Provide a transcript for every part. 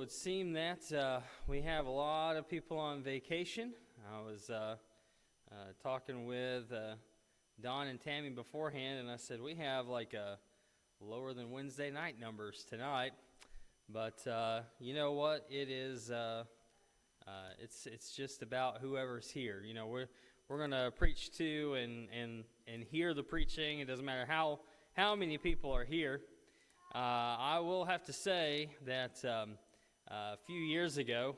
would seem that we have a lot of people on vacation. I was talking with Don and Tammy beforehand, and I said we have like a lower than Wednesday night numbers tonight. But you know what? It is. It's just about whoever's here. You know, we're gonna preach to and hear the preaching. It doesn't matter how many people are here. I will have to say that a few years ago,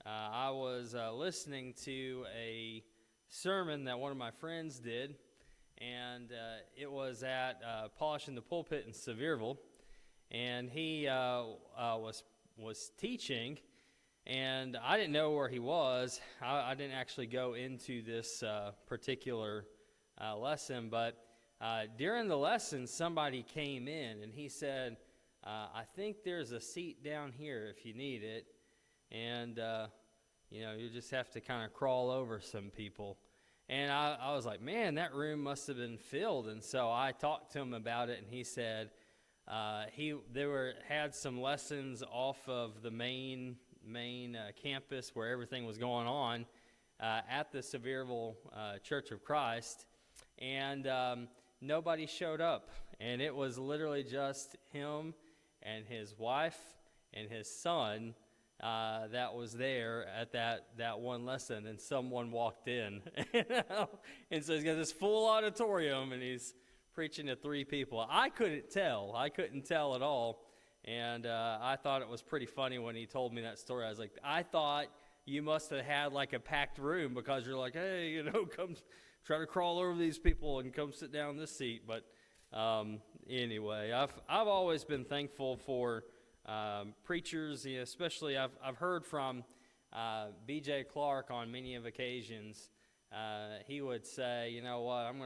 I was listening to a sermon that one of my friends did, and it was at Polishing the Pulpit in Sevierville, and he was teaching, and I didn't know where he was. I didn't actually go into this particular lesson, but during the lesson, somebody came in, and he said, I think there's a seat down here if you need it, and, you just have to kind of crawl over some people. And I was like, man, that room must have been filled. And so I talked to him about it, and he said had some lessons off of the main campus where everything was going on at the Sevierville Church of Christ, and nobody showed up, and it was literally just him and his wife and his son that was there at that one lesson, and someone walked in. And so he's got this full auditorium, and he's preaching to 3 people. I couldn't tell at all, and I thought it was pretty funny when he told me that story. I was like, I thought you must have had like a packed room, because you're like, hey, come try to crawl over these people and come sit down in this seat. But anyway, I've always been thankful for preachers, especially I've heard from B.J. Clark on many of occasions. He would say, you know what, I'm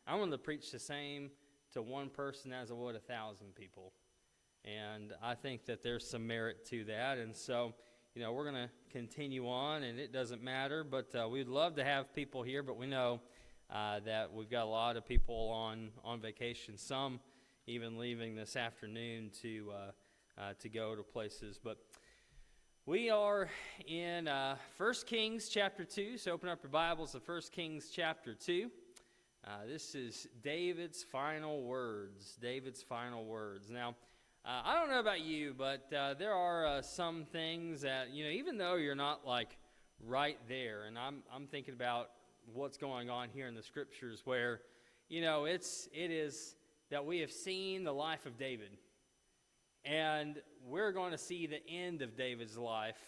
gonna preach the same to one person as I would 1,000 people, and I think that there's some merit to that. And so, we're gonna continue on, and it doesn't matter, but we'd love to have people here, but we know that we've got a lot of people on vacation, some even leaving this afternoon to go to places. But we are in 1 Kings chapter 2, so open up your Bibles to 1 Kings chapter 2. This is David's final words. Now, I don't know about you, but there are some things that, even though you're not like right there, and I'm thinking about what's going on here in the scriptures where, it is that we have seen the life of David, and we're going to see the end of David's life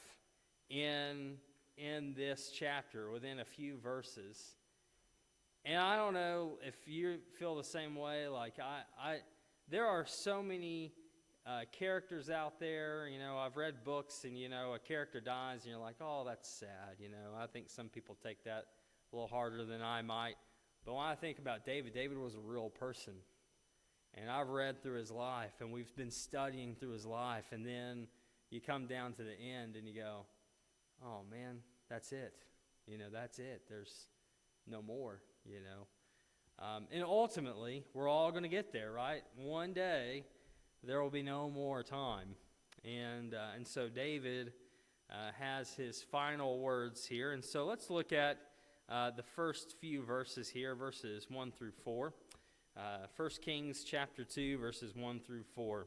in this chapter within a few verses. And I don't know if you feel the same way. Like there are so many characters out there. I've read books, and a character dies, and you're like, oh, that's sad. I think some people take that a little harder than I might. But when I think about David was a real person. And I've read through his life, and we've been studying through his life, and then you come down to the end, and you go, oh, man, that's it. That's it. There's no more, And ultimately, we're all going to get there, right? One day, there will be no more time. And so David has his final words here. And so let's look at the first few verses here, verses 1 through 4. 1 Kings chapter 2, verses 1 through 4.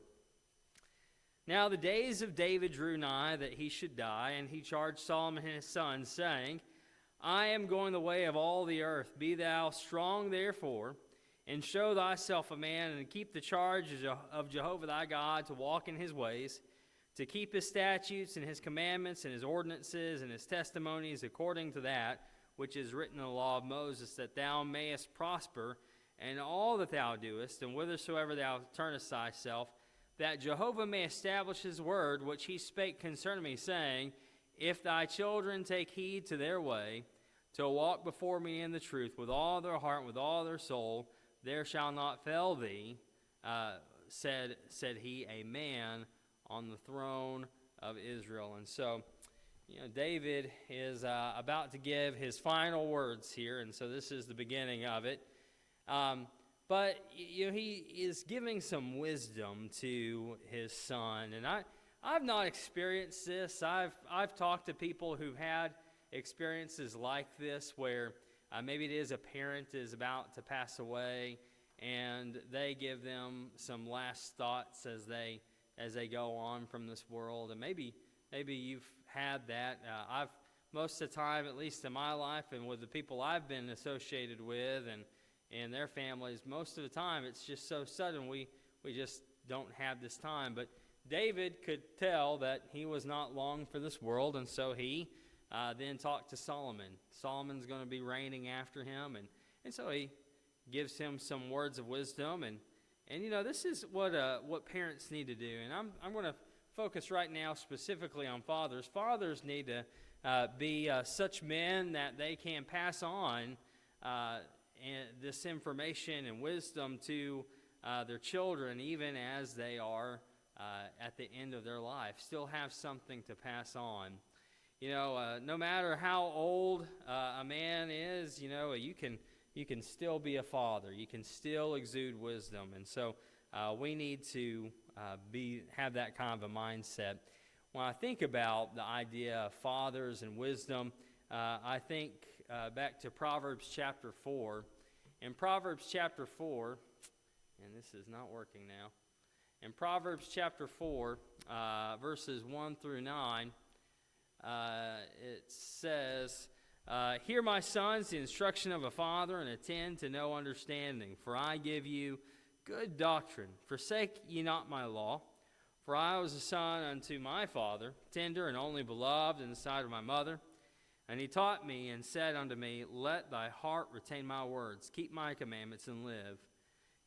Now the days of David drew nigh that he should die, and he charged Solomon his son, saying, I am going the way of all the earth. Be thou strong therefore, and show thyself a man, and keep the charge of Jehovah thy God, to walk in his ways, to keep his statutes and his commandments and his ordinances and his testimonies, according to that which is written in the law of Moses, that thou mayest prosper in all that thou doest, and whithersoever thou turnest thyself, that Jehovah may establish his word, which he spake concerning me, saying, If thy children take heed to their way, to walk before me in the truth, with all their heart, and with all their soul, there shall not fail thee, said he, a man on the throne of Israel. And so, David is about to give his final words here, and so this is the beginning of it. But he is giving some wisdom to his son, and I've not experienced this. I've talked to people who've had experiences like this where maybe it is a parent is about to pass away, and they give them some last thoughts as they go on from this world. And maybe you've had that. I've most of the time, at least in my life, and with the people I've been associated with and their families, most of the time it's just so sudden we just don't have this time. But David could tell that he was not long for this world, and so he then talked to Solomon. Solomon's going to be reigning after him, and so he gives him some words of wisdom. And this is what parents need to do. And I'm going to focus right now specifically on fathers. Fathers need to be such men that they can pass on this information and wisdom to their children, even as they are at the end of their life. Still have something to pass on. No matter how old a man is, you can still be a father. You can still exude wisdom, and so we need to have that kind of a mindset. When I think about the idea of fathers and wisdom, I think back to Proverbs chapter 4. In Proverbs chapter 4, and this is not working now. In Proverbs chapter 4, verses 1 through 9, it says, Hear, my sons, the instruction of a father, and attend to no understanding. For I give you good doctrine. Forsake ye not my law. For I was a son unto my father, tender and only beloved in the sight of my mother. And he taught me and said unto me, Let thy heart retain my words. Keep my commandments and live.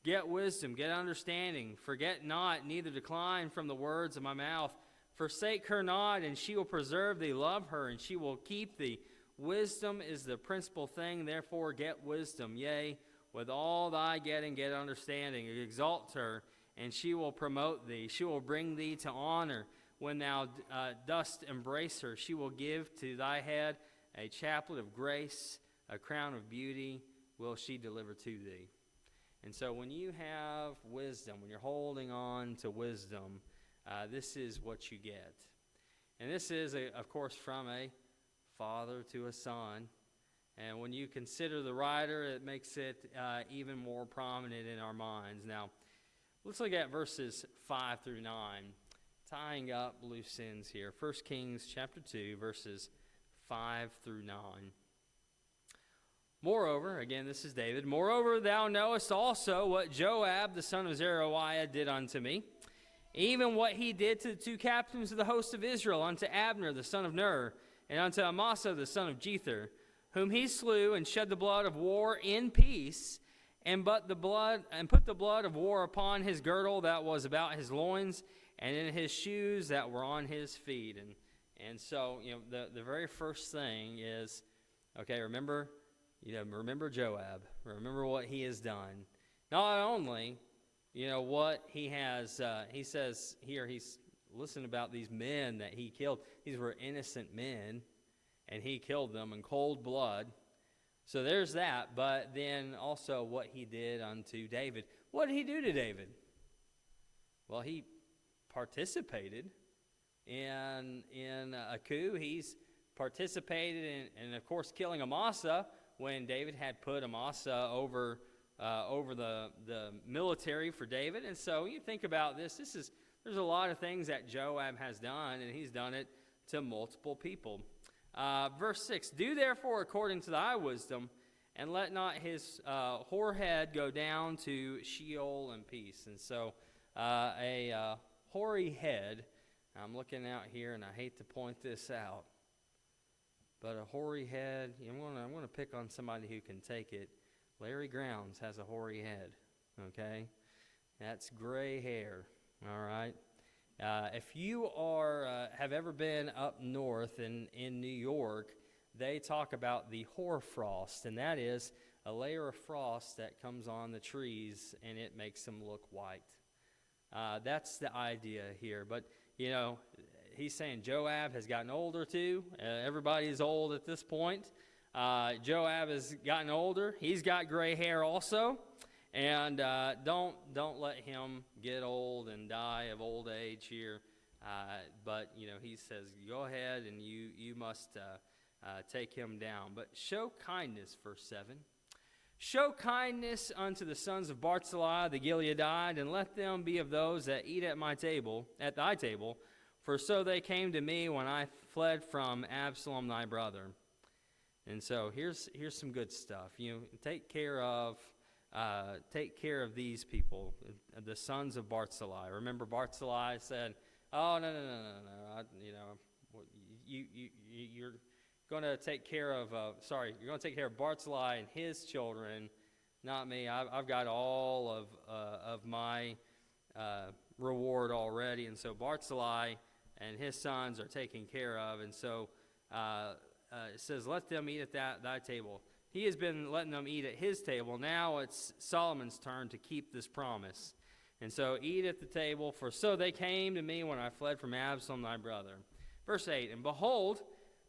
Get wisdom, get understanding. Forget not, neither decline from the words of my mouth. Forsake her not, and she will preserve thee. Love her, and she will keep thee. Wisdom is the principal thing, therefore get wisdom. Yea, with all thy getting, get understanding. Exalt her, and she will promote thee. She will bring thee to honor. When thou dost embrace her, she will give to thy head a chaplet of grace, a crown of beauty will she deliver to thee. And so when you have wisdom, when you're holding on to wisdom, this is what you get. And this is, of course, from a father to a son. And when you consider the writer, it makes it even more prominent in our minds. Now, let's look at verses 5 through 9, tying up loose ends here. 1 Kings chapter 2, verses 5 through 9. Moreover, again, this is David, Moreover, thou knowest also what Joab, the son of Zeruiah, did unto me, even what he did to the two captains of the host of Israel, unto Abner, the son of Ner, and unto Amasa, the son of Jether, whom he slew and shed the blood of war in peace, and put the blood of war upon his girdle that was about his loins, and in his shoes that were on his feet. And so, the very first thing is, okay, remember Joab. Remember what he has done. Not only, what he has, he says here, he's listening about these men that he killed. These were innocent men, and he killed them in cold blood. So there's that, but then also what he did unto David. What did he do to David? Well, he participated in a coup. He's participated in, of course, killing Amasa when David had put Amasa over the military for David. And so you think about this. There's a lot of things that Joab has done, and he's done it to multiple people. Verse 6, Do therefore according to thy wisdom, and let not his whore head go down to Sheol in peace. And so a hoary head, I'm looking out here, and I hate to point this out, but a hoary head, I'm going to pick on somebody who can take it. Larry Grounds has a hoary head, okay? That's gray hair, all right? If you have ever been up north in New York, they talk about the hoarfrost, and that is a layer of frost that comes on the trees, and it makes them look white. That's the idea here. But, he's saying Joab has gotten older too. Everybody's old at this point. Joab has gotten older. He's got gray hair also. And don't let him get old and die of old age here But, he says, go ahead and you must take him down. But show kindness, verse 7. Show kindness unto the sons of Barzillai the Gileadite, and let them be of those that eat at thy table, for so they came to me when I fled from Absalom thy brother. And so here's some good stuff. Take care of these people, the sons of Barzillai. Remember, Barzillai said, "Oh no, you're going to take care of. You're going to take care of Barzillai and his children, not me. I've got all of my reward already." And so Barzillai and his sons are taken care of. And so it says, "Let them eat at thy table." He has been letting them eat at his table. Now it's Solomon's turn to keep this promise. And so, eat at the table, for so they came to me when I fled from Absalom thy brother. Verse 8, and behold,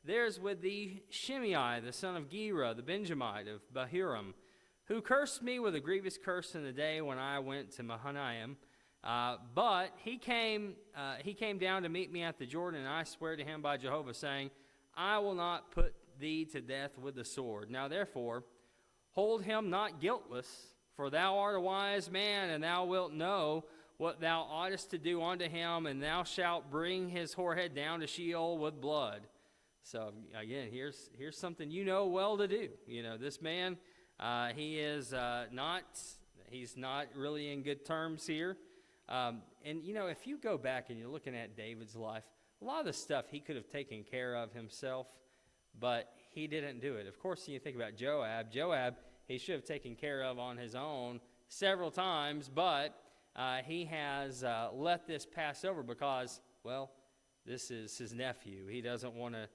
there is with thee Shimei, the son of Gera, the Benjamite of Bahurim, who cursed me with a grievous curse in the day when I went to Mahanaim. But he came down to meet me at the Jordan, and I swear to him by Jehovah, saying, I will not put thee to death with the sword. Now therefore, hold him not guiltless, for thou art a wise man, and thou wilt know what thou oughtest to do unto him, and thou shalt bring his whorehead down to Sheol with blood. So again, here's something you know well to do. This man, he's not really in good terms here. And if you go back and you're looking at David's life, a lot of the stuff he could have taken care of himself, but he didn't do it. Of course, you think about Joab. Joab, he should have taken care of on his own several times, but he has let this pass over because, well, this is his nephew. He doesn't want to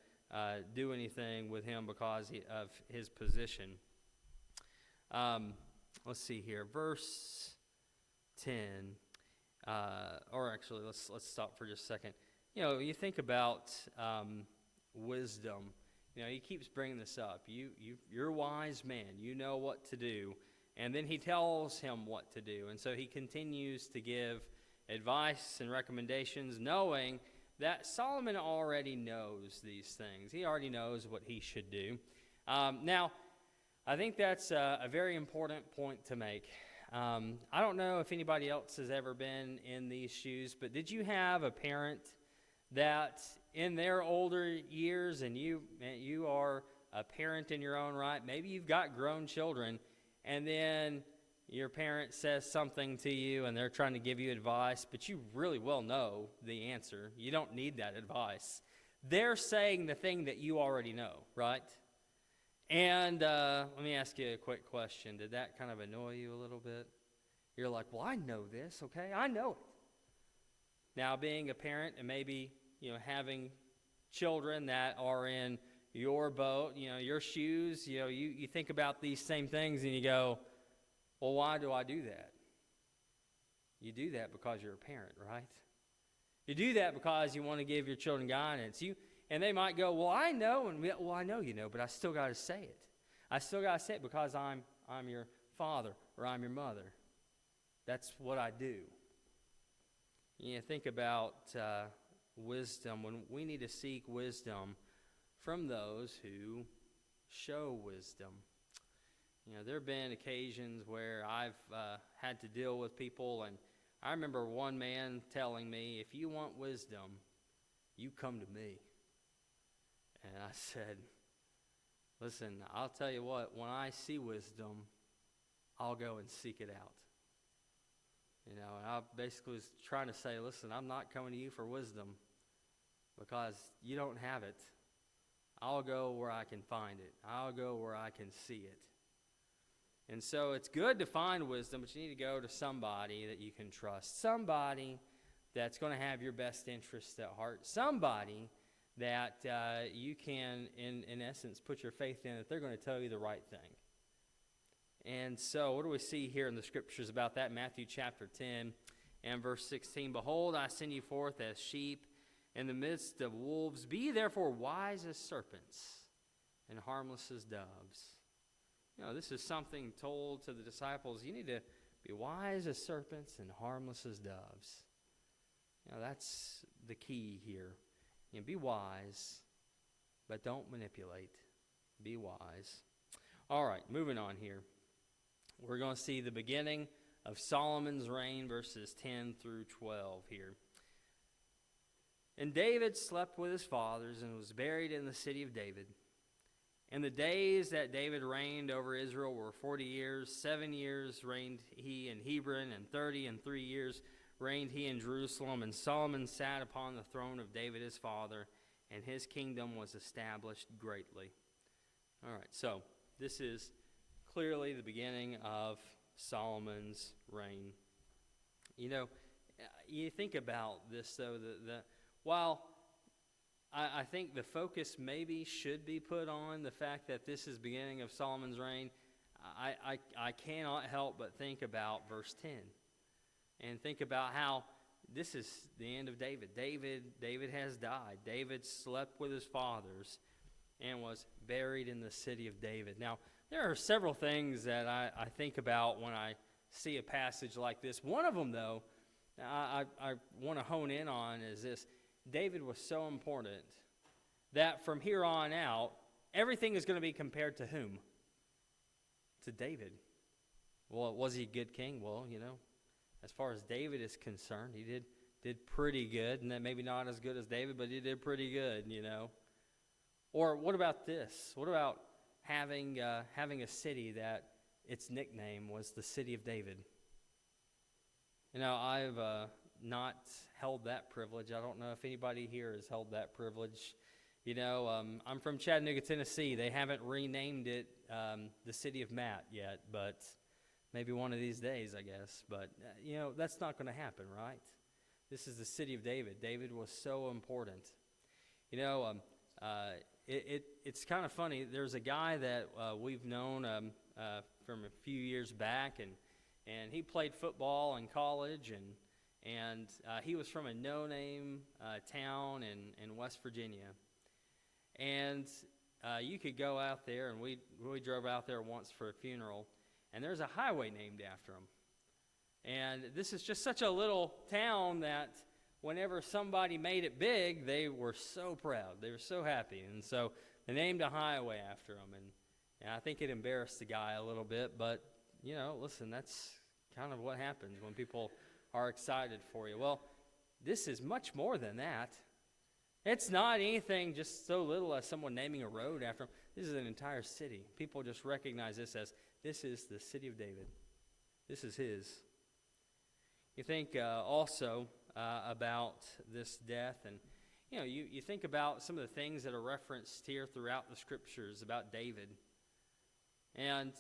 do anything with him because of his position. Let's see here, verse 10. Or actually, let's stop for just a second. You think about wisdom. He keeps bringing this up. You're a wise man. You know what to do. And then he tells him what to do. And so he continues to give advice and recommendations, knowing that Solomon already knows these things. He already knows what he should do. Now, I think that's a very important point to make. I don't know if anybody else has ever been in these shoes, but did you have a parent that in their older years, and you are a parent in your own right, maybe you've got grown children, and then your parent says something to you and they're trying to give you advice, but you really well know the answer. You don't need that advice. They're saying the thing that you already know, right? And let me ask you a quick question. Did that kind of annoy you a little bit? You're like, well, I know this, okay? I know it. Now, being a parent and maybe, having children that are in your boat, your shoes, you think about these same things and you go, well, why do I do that? You do that because you're a parent, right? You do that because you want to give your children guidance. And they might go, well, I know, I know you know, but I still got to say it. I still got to say it because I'm your father or I'm your mother. That's what I do. Think about wisdom. When we need to seek wisdom from those who show wisdom. There have been occasions where I've had to deal with people, and I remember one man telling me, if you want wisdom, you come to me. And I said, listen, I'll tell you what, when I see wisdom, I'll go and seek it out. And I basically was trying to say, listen, I'm not coming to you for wisdom because you don't have it. I'll go where I can find it. I'll go where I can see it. And so it's good to find wisdom, but you need to go to somebody that you can trust. Somebody that's going to have your best interests at heart. Somebody that you can, in essence, put your faith in, that they're going to tell you the right thing. And so what do we see here in the scriptures about that? Matthew chapter 10 and verse 16. Behold, I send you forth as sheep in the midst of wolves. Be therefore wise as serpents and harmless as doves. This is something told to the disciples. You need to be wise as serpents and harmless as doves. That's the key here. Be wise, but don't manipulate. Be wise. All right, moving on here. We're going to see the beginning of Solomon's reign, verses 10 through 12 here. And David slept with his fathers and was buried in the city of David. And the days that David reigned over Israel were 40 years. 7 years reigned he in Hebron, and 33 years reigned he in Jerusalem. And Solomon sat upon the throne of David his father, and his kingdom was established greatly. All right, so this is clearly the beginning of Solomon's reign. You think about this, though, while I think the focus maybe should be put on the fact that this is the beginning of Solomon's reign, I cannot help but think about verse 10 and think about how this is the end of David. David has died. David slept with his fathers and was buried in the city of David. Now, there are several things that I think about when I see a passage like this. One of them, though, I want to hone in on is this. David was so important that from here on out, everything is going to be compared to whom? To David. Well, was he a good king? Well, as far as David is concerned, he did pretty good, and that maybe not as good as David, but he did pretty good, Or what about this? What about having a city that its nickname was the City of David? I've not held that privilege. I don't know if anybody here has held that privilege. I'm from Chattanooga, Tennessee. They haven't renamed it the City of Matt yet, but maybe one of these days, I guess. But, that's not going to happen, right? This is the City of David. David was so important. It's kind of funny. There's a guy that we've known from a few years back, and he played football in college, and he was from a no-name town in West Virginia. And you could go out there, and we drove out there once for a funeral, and there's a highway named after him. And this is just such a little town that whenever somebody made it big, they were so proud. They were so happy. And so they named a highway after him. And I think it embarrassed the guy a little bit, but, listen, that's kind of what happens when people are excited for you. Well, this is much more than that. It's not anything just so little as someone naming a road after him. This is an entire city. People just recognize this as, this is the city of David. This is his. You think also about this death, and you think about some of the things that are referenced here throughout the scriptures about David. And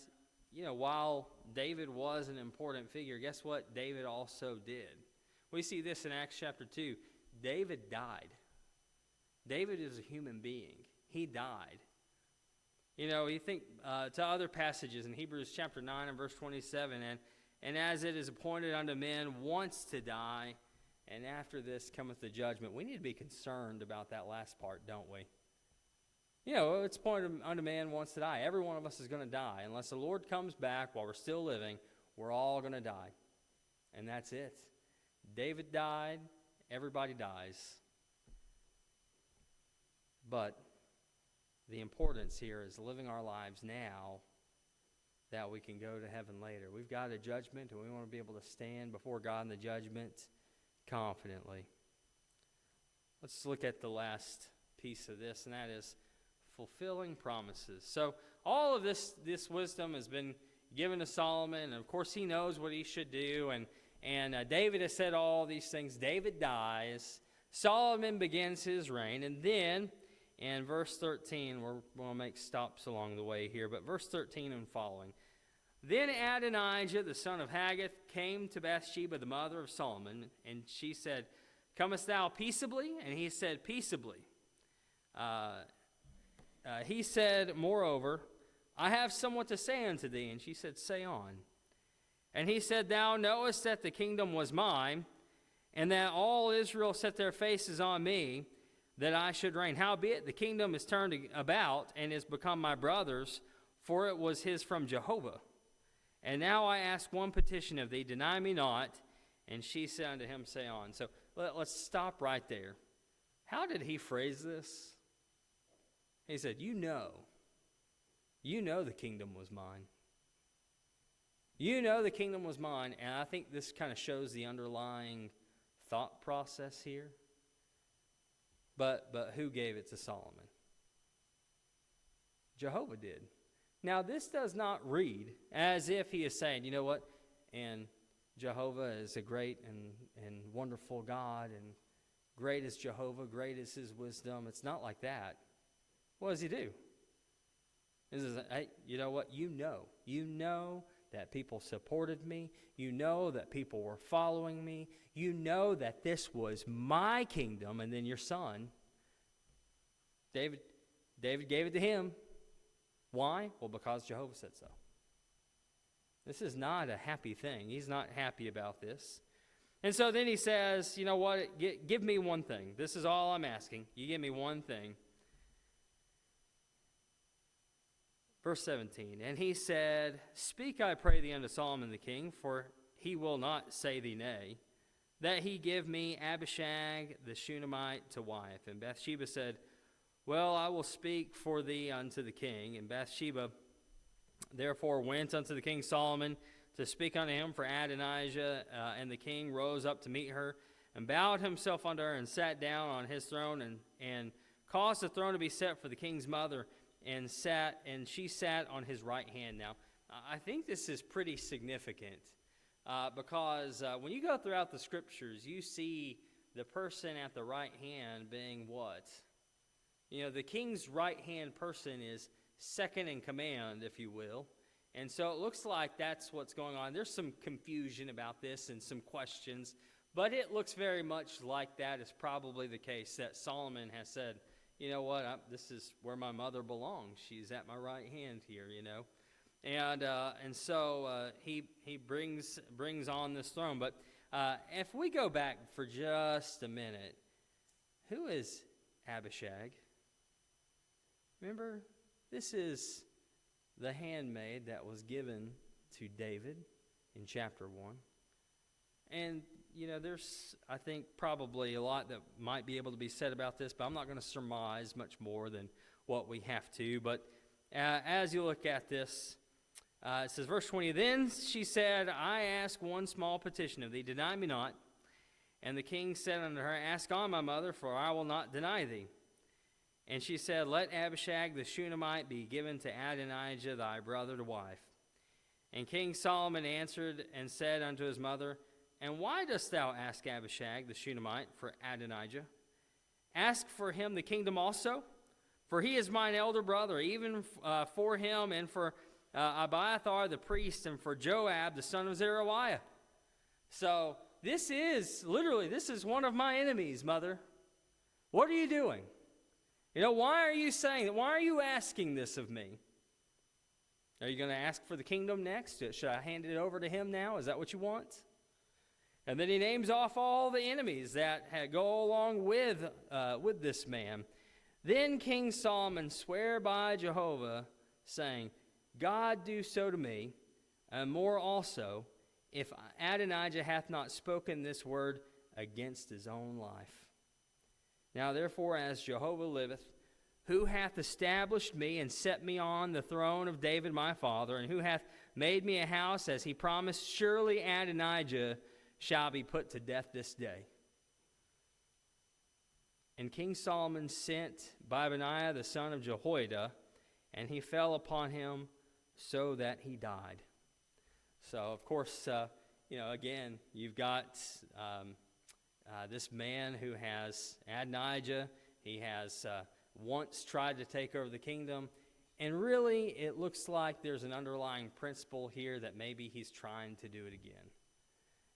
while David was an important figure, guess what David also did? We see this in Acts chapter 2. David died. David is a human being. He died. You think to other passages in Hebrews chapter 9 and verse 27, and as it is appointed unto men once to die, and after this cometh the judgment. We need to be concerned about that last part, don't we? It's appointed unto man once to die. Every one of us is going to die. Unless the Lord comes back while we're still living, we're all going to die. And that's it. David died. Everybody dies. But the importance here is living our lives now that we can go to heaven later. We've got a judgment, and we want to be able to stand before God in the judgment confidently. Let's look at the last piece of this, and that is fulfilling promises. So all of this wisdom has been given to Solomon, and of course he knows what he should do, and David has said all these things. David dies. Solomon begins his reign, and then in verse 13, we're going to make stops along the way here, but verse 13 and following. Then Adonijah, the son of Haggith, came to Bathsheba, the mother of Solomon, and she said, Comest thou peaceably? And he said, Peaceably. He said, Moreover, I have somewhat to say unto thee. And she said, Say on. And he said, Thou knowest that the kingdom was mine, and that all Israel set their faces on me, that I should reign. Howbeit the kingdom is turned about, and is become my brother's, for it was his from Jehovah. And now I ask one petition of thee, deny me not. And she said unto him, Say on. So let's stop right there. How did he phrase this? He said, you know the kingdom was mine. You know the kingdom was mine. And I think this kind of shows the underlying thought process here. But who gave it to Solomon? Jehovah did. Now, this does not read as if he is saying, you know what, and Jehovah is a great and wonderful God, and great is Jehovah, great is his wisdom. It's not like that. What does he do? He says, hey, you know what? You know that people supported me. You know that people were following me. You know that this was my kingdom, and then your son, David gave it to him. Why? Well, because Jehovah said so. This is not a happy thing. He's not happy about this. And so then he says, you know what? Give me one thing. This is all I'm asking. You give me one thing. Verse 17, and he said, Speak, I pray thee, unto Solomon the king, for he will not say thee nay, that he give me Abishag the Shunammite to wife. And Bathsheba said, Well, I will speak for thee unto the king. And Bathsheba therefore went unto the king Solomon to speak unto him for Adonijah. And the king rose up to meet her, and bowed himself unto her, and sat down on his throne, and caused the throne to be set for the king's mother, and she sat on his right hand. Now, I think this is pretty significant because when you go throughout the scriptures, you see the person at the right hand being what? You know, the king's right-hand person is second in command, if you will. And so it looks like that's what's going on. There's some confusion about this and some questions, but it looks very much like that is probably the case, that Solomon has said, you know what, this is where my mother belongs. She's at my right hand here, you know. And so he brings on this throne. But if we go back for just a minute, who is Abishag? Remember, this is the handmaid that was given to David in chapter 1. And, you know, there's, I think, probably a lot that might be able to be said about this, but I'm not going to surmise much more than what we have to. But as you look at this, it says, verse 20, Then she said, I ask one small petition of thee, deny me not. And the king said unto her, Ask on, my mother, for I will not deny thee. And she said, Let Abishag the Shunammite be given to Adonijah thy brother to wife. And King Solomon answered and said unto his mother, And why dost thou ask Abishag the Shunammite for Adonijah? Ask for him the kingdom also, for he is mine elder brother, even for him and for Abiathar the priest, and for Joab the son of Zeruiah. So this is one of my enemies, mother. What are you doing? You know, why are you saying that? Why are you asking this of me? Are you going to ask for the kingdom next? Should I hand it over to him now? Is that what you want? And then he names off all the enemies that go along with this man. Then King Solomon sware by Jehovah, saying, God do so to me, and more also, if Adonijah hath not spoken this word against his own life. Now therefore, as Jehovah liveth, who hath established me and set me on the throne of David my father, and who hath made me a house as he promised, surely Adonijah shall be put to death this day. And King Solomon sent Benaiah the son of Jehoiada, and he fell upon him so that he died. So, of course, again, you've got this man who has Adonijah. He has once tried to take over the kingdom. And really, it looks like there's an underlying principle here that maybe he's trying to do it again.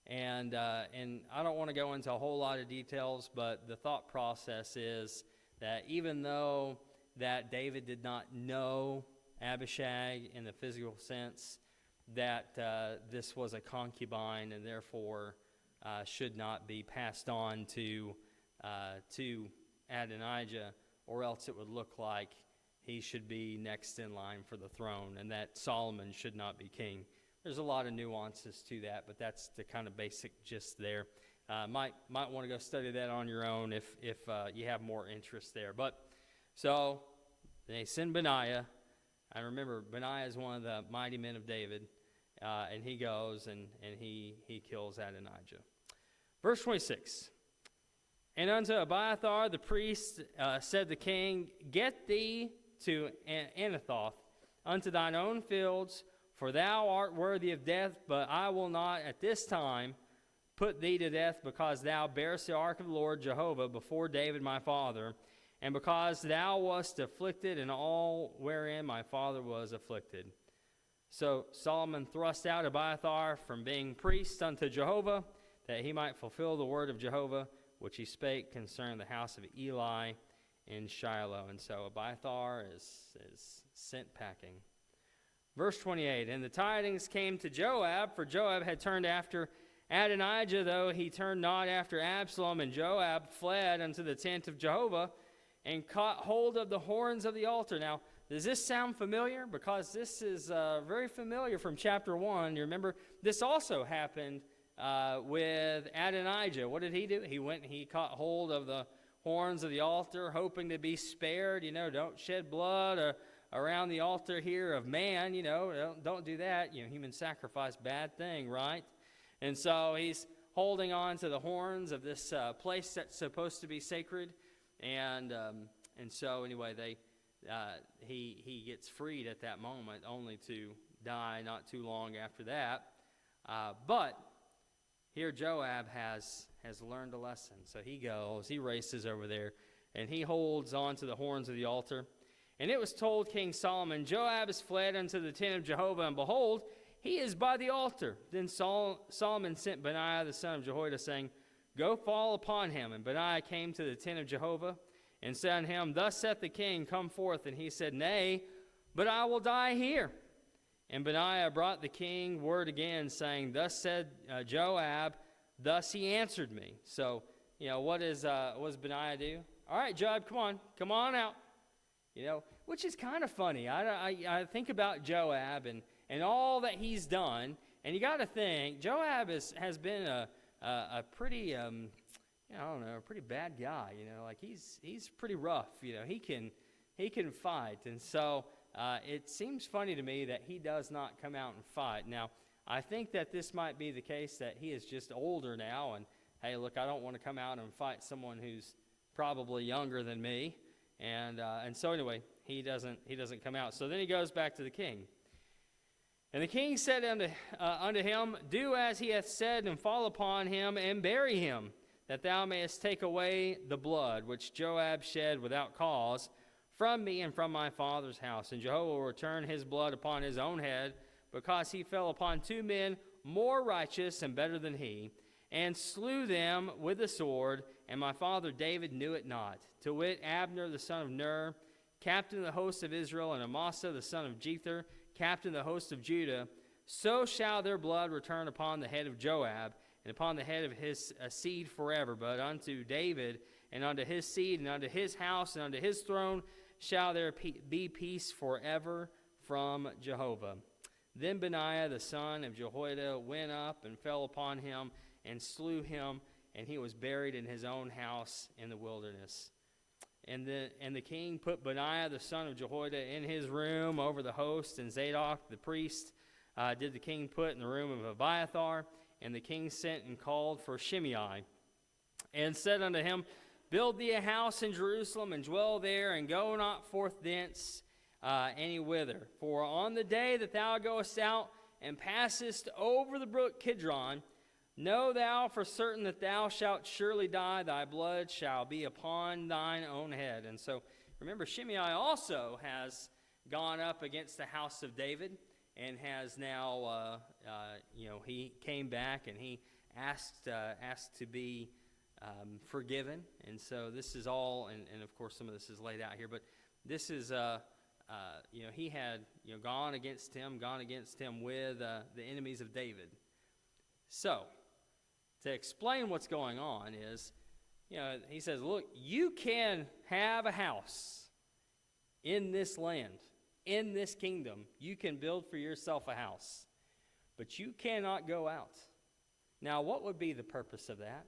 And I don't want to go into a whole lot of details, but the thought process is that even though that David did not know Abishag in the physical sense, that this was a concubine and therefore should not be passed on to Adonijah, or else it would look like he should be next in line for the throne, and that Solomon should not be king. There's a lot of nuances to that, but that's the kind of basic gist there. Might want to go study that on your own if you have more interest there. But so they send Benaiah. I remember Benaiah is one of the mighty men of David, and he goes and he kills Adonijah. Verse 26. And unto Abiathar the priest said the king, Get thee to Anathoth, unto thine own fields, for thou art worthy of death, but I will not at this time put thee to death, because thou bearest the ark of the Lord Jehovah before David my father, and because thou wast afflicted in all wherein my father was afflicted. So Solomon thrust out Abiathar from being priest unto Jehovah, that he might fulfill the word of Jehovah, which he spake concerning the house of Eli in Shiloh. And so Abiathar is sent packing. Verse 28, And the tidings came to Joab, for Joab had turned after Adonijah, though he turned not after Absalom. And Joab fled unto the tent of Jehovah, and caught hold of the horns of the altar. Now, does this sound familiar? Because this is very familiar from chapter 1. You remember, this also happened with Adonijah. What did he do? He went and he caught hold of the horns of the altar, hoping to be spared. Don't shed blood around the altar here of man. Don't do that. Human sacrifice, bad thing, right? And so he's holding on to the horns of this place that's supposed to be sacred. And so anyway, he gets freed at that moment, only to die not too long after that. But here Joab has learned a lesson. So he goes, he races over there, and he holds on to the horns of the altar. And it was told King Solomon, Joab is fled unto the tent of Jehovah, and behold, he is by the altar. Then Solomon sent Benaiah the son of Jehoiada, saying, Go fall upon him. And Benaiah came to the tent of Jehovah, and said unto him, Thus saith the king, Come forth. And he said, Nay, but I will die here. And Benaiah brought the king word again, saying, Thus said Joab, thus he answered me. So, what does Benaiah do? All right, Joab, come on out. Which is kind of funny. I think about Joab and all that he's done, and you got to think Joab has been a pretty a pretty bad guy. Like he's pretty rough. He can fight, and so it seems funny to me that he does not come out and fight. Now, I think that this might be the case that he is just older now, and hey, look, I don't want to come out and fight someone who's probably younger than me, and so anyway, he doesn't come out. So then he goes back to the king. And the king said unto him, Do as he hath said, and fall upon him, and bury him, that thou mayest take away the blood which Joab shed without cause from me and from my father's house. And Jehovah will return his blood upon his own head, because he fell upon 2 men more righteous and better than he, and slew them with the sword, and my father David knew it not. To wit, Abner the son of Ner, captain of the host of Israel, and Amasa the son of Jether, captain of the host of Judah. So shall their blood return upon the head of Joab, and upon the head of his seed forever. But unto David, and unto his seed, and unto his house, and unto his throne, shall there be peace forever from Jehovah. Then Benaiah the son of Jehoiada went up and fell upon him, and slew him, and he was buried in his own house in the wilderness. And the king put Benaiah the son of Jehoiada in his room over the host, and Zadok the priest did the king put in the room of Abiathar. And the king sent and called for Shimei, and said unto him, Build thee a house in Jerusalem, and dwell there, and go not forth thence any whither. For on the day that thou goest out and passest over the brook Kidron, know thou for certain that thou shalt surely die, thy blood shall be upon thine own head. And so, remember, Shimei also has gone up against the house of David, and has now, he came back and he asked to be forgiven. And so this is all, and of course some of this is laid out here, but this is, he had, gone against him with the enemies of David. So, to explain what's going on is, he says, look, you can have a house in this land, in this kingdom. You can build for yourself a house. but you cannot go out. Now, what would be the purpose of that?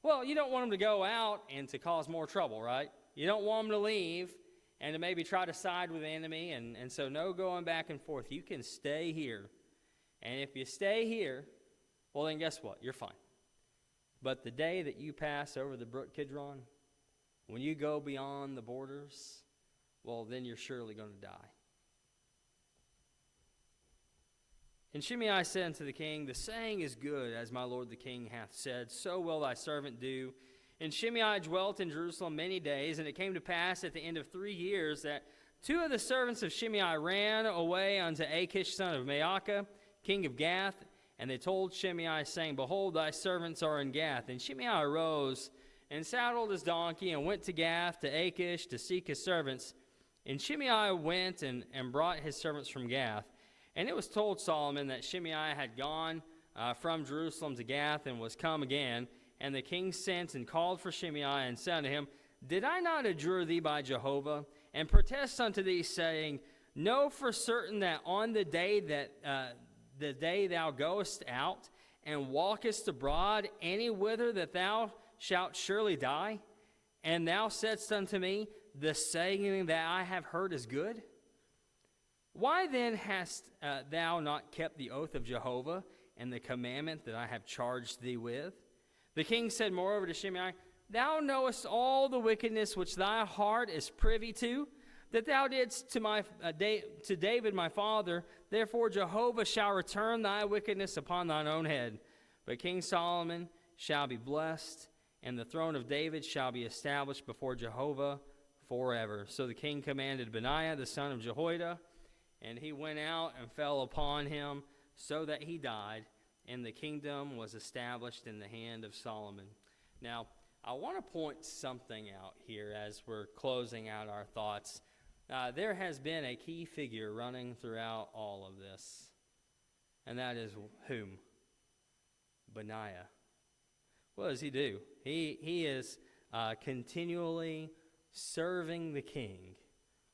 Well, you don't want them to go out and to cause more trouble, right? You don't want them to leave and to maybe try to side with the enemy, and so no going back and forth. You can stay here. And if you stay here, well, then guess what? You're fine. But the day that you pass over the brook Kidron, when you go beyond the borders, well, then you're surely going to die. And Shimei said unto the king, the saying is good, as my lord the king hath said, so will thy servant do. And Shimei dwelt in Jerusalem many days, and it came to pass at the end of 3 years that 2 of the servants of Shimei ran away unto Achish son of Maacah, king of Gath, and they told Shimei, saying, behold, thy servants are in Gath. And Shimei arose and saddled his donkey and went to Gath to Achish to seek his servants. And Shimei went and brought his servants from Gath. And it was told Solomon that Shimei had gone from Jerusalem to Gath and was come again. And the king sent and called for Shimei and said unto him, did I not adjure thee by Jehovah, and protest unto thee, saying, know for certain that on the day thou goest out and walkest abroad any whither that thou shalt surely die? And thou saidst unto me, the saying that I have heard is good? Why then hast thou not kept the oath of Jehovah and the commandment that I have charged thee with? The king said moreover to Shimei, thou knowest all the wickedness which thy heart is privy to, that thou didst to David my father. Therefore Jehovah shall return thy wickedness upon thine own head. But King Solomon shall be blessed, and the throne of David shall be established before Jehovah forever. So the king commanded Benaiah the son of Jehoiada, and he went out and fell upon him, so that he died, and the kingdom was established in the hand of Solomon. Now, I want to point something out here as we're closing out our thoughts. There has been a key figure running throughout all of this, and that is whom? Benaiah. What does he do? He is continually serving the king.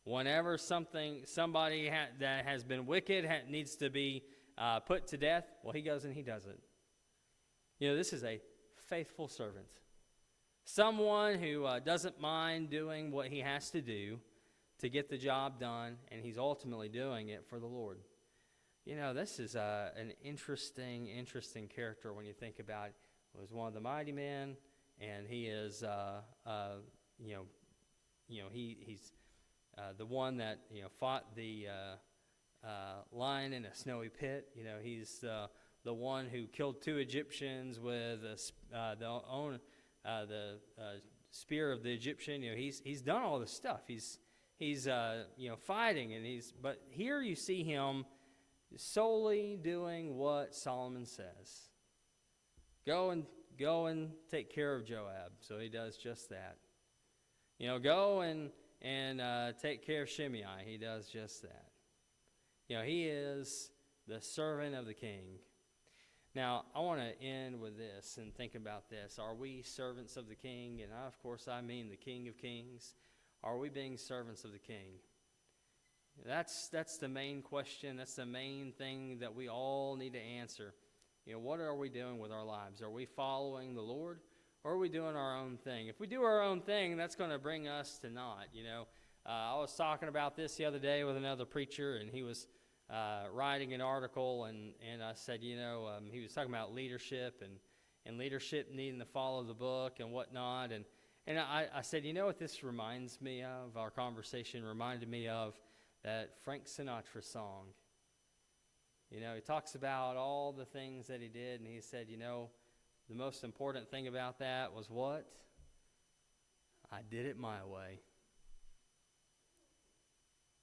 Whenever somebody that has been wicked needs to be put to death, well, he goes and he does it. You know, this is a faithful servant. Someone who doesn't mind doing what he has to do to get the job done, and he's ultimately doing it for the Lord. You know, this is an interesting character when you think about it. He was one of the mighty men, and he is, he's the one that fought the lion in a snowy pit. You know, he's the one who killed 2 Egyptians with the spear of the Egyptian. You know, he's done all this stuff. He's fighting, and but here you see him solely doing what Solomon says. Go and take care of Joab. So he does just that. You know, go and take care of Shimei. He does just that. You know, he is the servant of the king. Now, I want to end with this and think about this. Are we servants of the king? And of course, I mean the King of Kings. Are we being servants of the king? That's the main question. That's the main thing that we all need to answer. You know, what are we doing with our lives? Are we following the Lord, or are we doing our own thing? If we do our own thing, that's going to bring us to naught. You know, I was talking about this the other day with another preacher, and he was writing an article, and I said, he was talking about leadership and leadership needing to follow the book and whatnot, and I said, you know what this reminds me of? Our conversation reminded me of that Frank Sinatra song. You know, he talks about all the things that he did, and he said, the most important thing about that was what? I did it my way.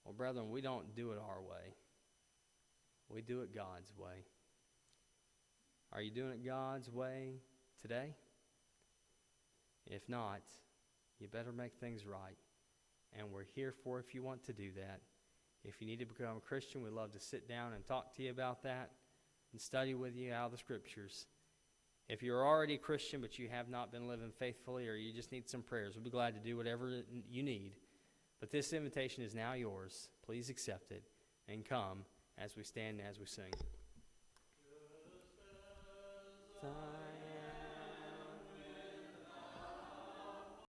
Well, brethren, we don't do it our way. We do it God's way. Are you doing it God's way today? If not, you better make things right. And we're here for if you want to do that. If you need to become a Christian, we'd love to sit down and talk to you about that and study with you out of the Scriptures. If you're already a Christian but you have not been living faithfully, or you just need some prayers, we'll be glad to do whatever you need. But this invitation is now yours. Please accept it and come as we stand and as we sing.